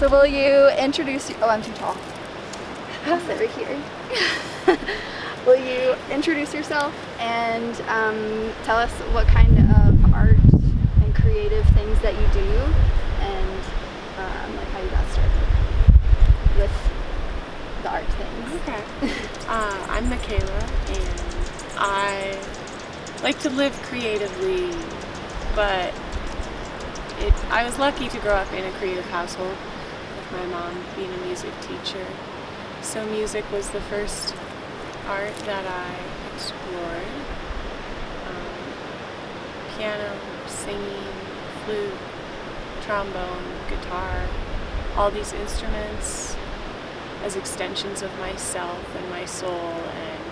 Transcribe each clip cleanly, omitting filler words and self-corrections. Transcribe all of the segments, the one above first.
So will you introduce, oh, I'm too tall. I'll sit right here. Will you introduce yourself and tell us what kind of art and creative things that you do, and like how you got started with the art things? Okay. I'm Michaela, and I like to live creatively, but I was lucky to grow up in a creative household with my mom being a music teacher. So music was the first art that I explored. Piano, singing, flute, trombone, guitar, all these instruments as extensions of myself and my soul, and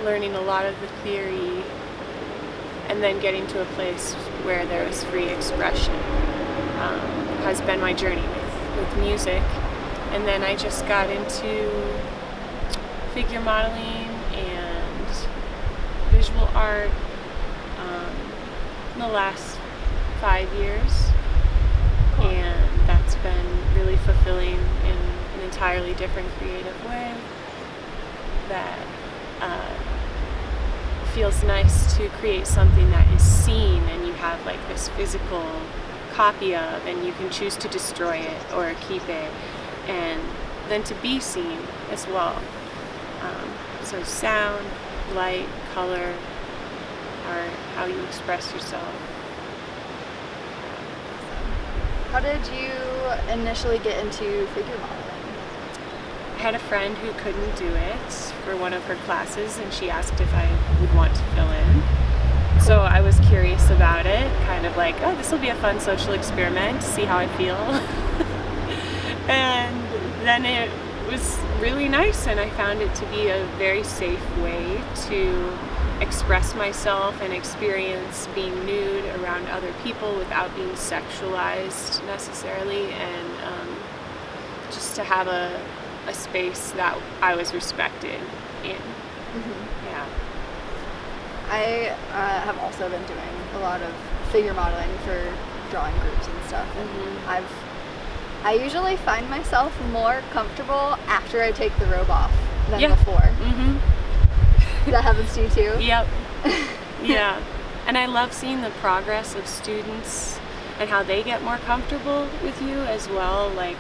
learning a lot of the theory, and then getting to a place where there was free expression has been my journey with music. And then I just got into figure modeling and visual art in the last 5 years. Cool. And that's been really fulfilling in an entirely different creative way that feels nice to create something that is seen and you have like this physical copy of, and you can choose to destroy it or keep it, and then to be seen as well. So sound, light, color are how you express yourself. How did you initially get into figure modeling? I had a friend who couldn't do it for one of her classes, and she asked if I would want to fill in. So I was curious about it, kind of like, oh, this will be a fun social experiment to see how I feel. And then it was really nice, and I found it to be a very safe way to express myself and experience being nude around other people without being sexualized necessarily, and just to have a space that I was respected in. Mm-hmm. Yeah. I have also been doing a lot of figure modeling for drawing groups and stuff, and I usually find myself more comfortable after I take the robe off than before. That happens to you too? Yep. Yeah. And I love seeing the progress of students and how they get more comfortable with you as well, like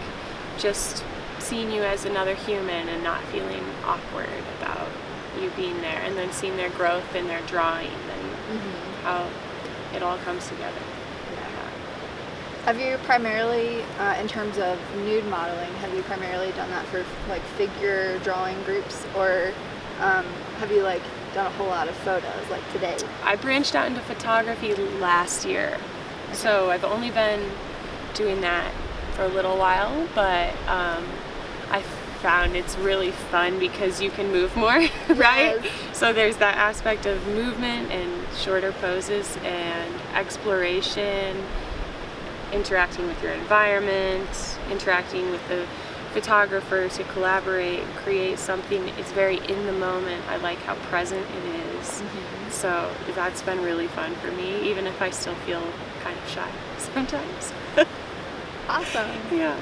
just seeing you as another human and not feeling awkward about you being there, and then seeing their growth in their drawing and how it all comes together. Have you primarily, in terms of nude modeling, have you primarily done that for like figure drawing groups, or have you like done a whole lot of photos like today? I branched out into photography last year, so I've only been doing that for a little while, but I found it's really fun because you can move more, right? Yes. So there's that aspect of movement and shorter poses and exploration, interacting with your environment, interacting with the photographer to collaborate and create something. It's very in the moment. I like how present it is. So that's been really fun for me, even if I still feel kind of shy sometimes. Awesome. Yeah.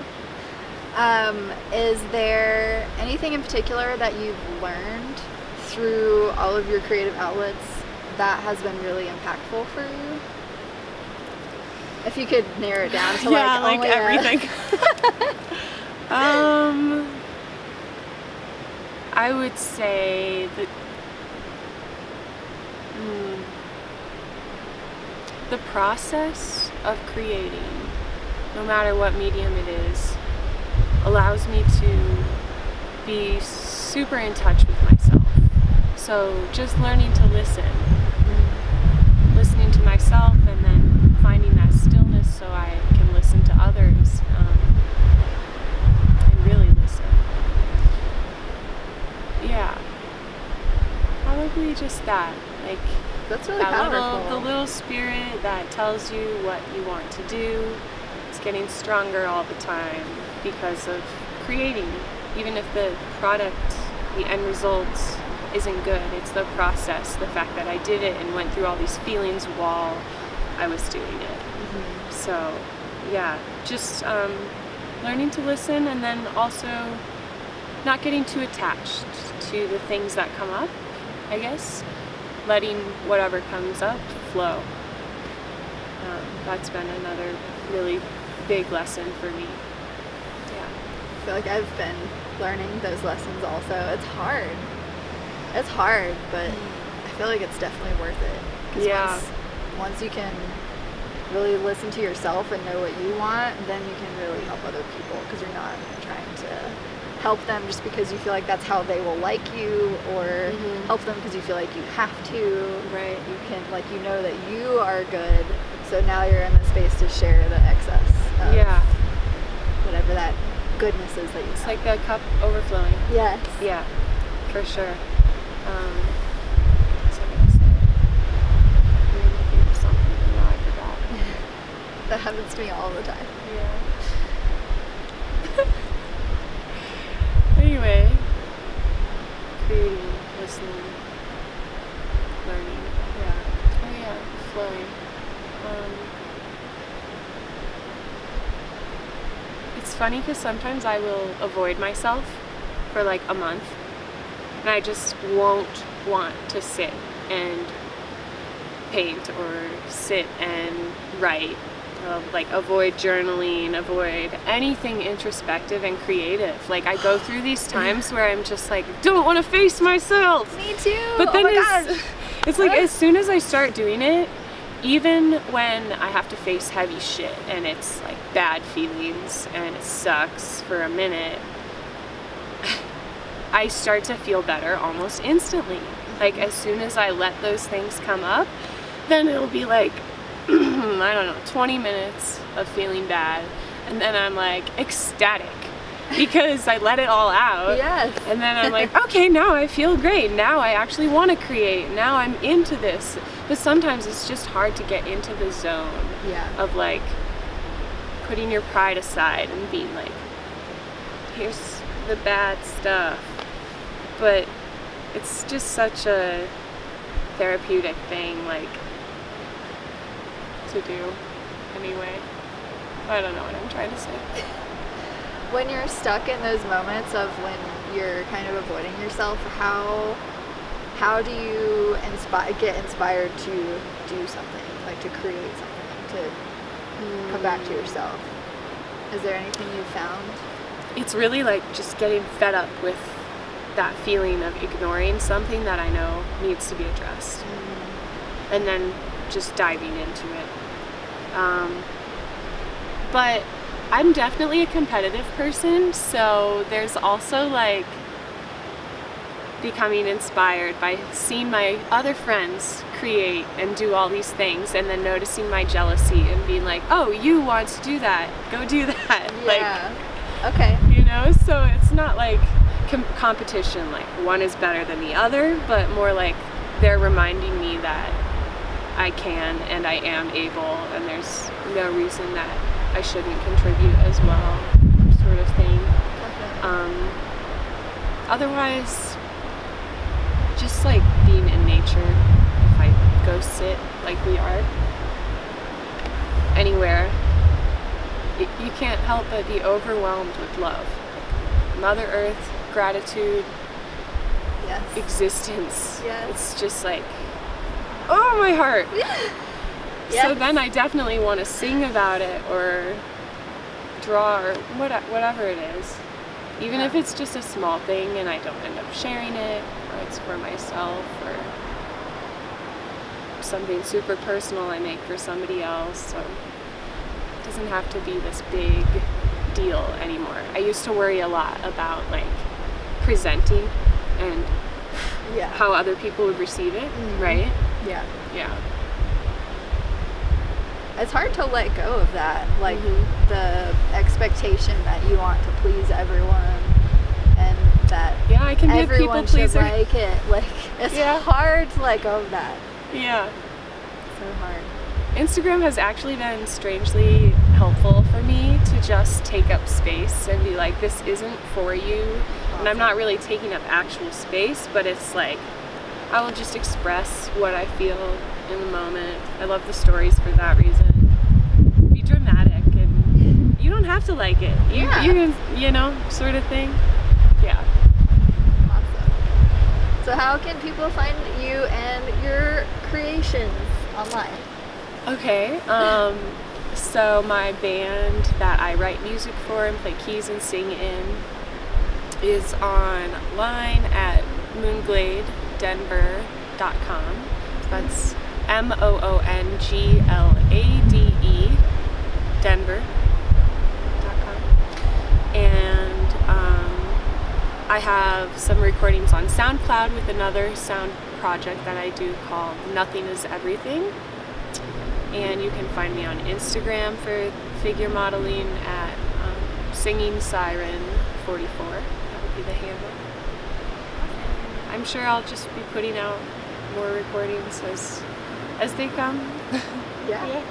Is there anything in particular that you've learned through all of your creative outlets that has been really impactful for you? If you could narrow it down to like everything. I would say that the process of creating, no matter what medium it is, allows me to be super in touch with myself. So just learning to listening to myself, and then finding that stillness so I can listen to others, and really listen. Yeah, probably just that. Like That's really that powerful. the little spirit that tells you what you want to do. It's getting stronger all the time because of creating. Even if the product, the end result isn't good, it's the process, the fact that I did it and went through all these feelings while I was doing it. So yeah, just learning to listen, and then also not getting too attached to the things that come up, I guess. Letting whatever comes up flow. That's been another really big lesson for me. Yeah. I feel like I've been learning those lessons also. It's hard. It's hard, but I feel like it's definitely worth it. 'Cause Yeah. once you can really listen to yourself and know what you want, then you can really help other people, because you're not trying to help them just because you feel like that's how they will like you, or help them because you feel like you have to. Right. You can, like, you know that you are good, so now you're in the space to share the excess of Yeah. whatever that goodness is that you It's have. like the cup overflowing. Yes. Yeah, for sure. What's I gonna say? I made me think of something and now I forgot. That happens to me all the time. Yeah. Anyway, creating, listening, learning. Yeah. Oh yeah, flowing. It's funny because sometimes I will avoid myself for like a month, and I just won't want to sit and paint or sit and write. Like avoid journaling, avoid anything introspective and creative. Like I go through these times where I'm just like, don't want to face myself. Me too. But then oh my gosh. it's like as soon as I start doing it, even when I have to face heavy shit and it's like bad feelings and it sucks for a minute, I start to feel better almost instantly. Like as soon as I let those things come up, then it'll be like, I don't know, 20 minutes of feeling bad, and then I'm like ecstatic because I let it all out. Yes. And then I'm like, okay, now I feel great. Now I actually want to create. Now I'm into this. But sometimes it's just hard to get into the zone of like putting your pride aside and being like, here's the bad stuff. But it's just such a therapeutic thing, like, to do anyway. I don't know what I'm trying to say. When you're stuck in those moments of when you're kind of avoiding yourself, how do you get inspired to do something, like to create something, to come back to yourself? Is there anything you found? It's really like just getting fed up with that feeling of ignoring something that I know needs to be addressed, and then just diving into it. But I'm definitely a competitive person, so there's also like becoming inspired by seeing my other friends create and do all these things, and then noticing my jealousy and being like, oh, you want to do that, go do that. Yeah. Okay. You know, so it's not like competition, like one is better than the other, but more like they're reminding me that I can and I am able, and there's no reason that I shouldn't contribute as well, sort of thing. Otherwise, just like being in nature, if I go sit like we are anywhere, you can't help but be overwhelmed with love. Like Mother Earth, gratitude, existence. Yes. It's just like, oh, my heart. Yes. So then I definitely want to sing about it or draw or whatever it is. Even if it's just a small thing and I don't end up sharing it, or it's for myself, or something super personal I make for somebody else. So it doesn't have to be this big deal anymore. I used to worry a lot about like presenting and how other people would receive it, right? Yeah. Yeah. It's hard to let go of that, like the expectation that you want to please everyone, and that I can be a people everyone should pleaser. like it. Like it's hard to let go of that. Yeah. So hard. Instagram has actually been strangely helpful for me to just take up space and be like, this isn't for you. Awesome. And I'm not really taking up actual space, but it's like, I will just express what I feel in the moment. I love the stories for that reason. Be dramatic, and you don't don't have to like it. You can, you know, sort of thing. Yeah. Awesome. So how can people find you and your creations online? Okay. So my band that I write music for and play keys and sing in is online at moongladedenver.com. That's MOONGLADE Denver.com. And I have some recordings on SoundCloud with another sound project that I do called Nothing is Everything. And you can find me on Instagram for figure modeling at Singingsiren44. That would be the handle. I'm sure I'll just be putting out more recordings as they come. Yeah.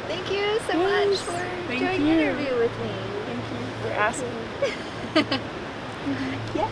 Thank you so much for doing the interview with me. Thank you for asking. Yeah.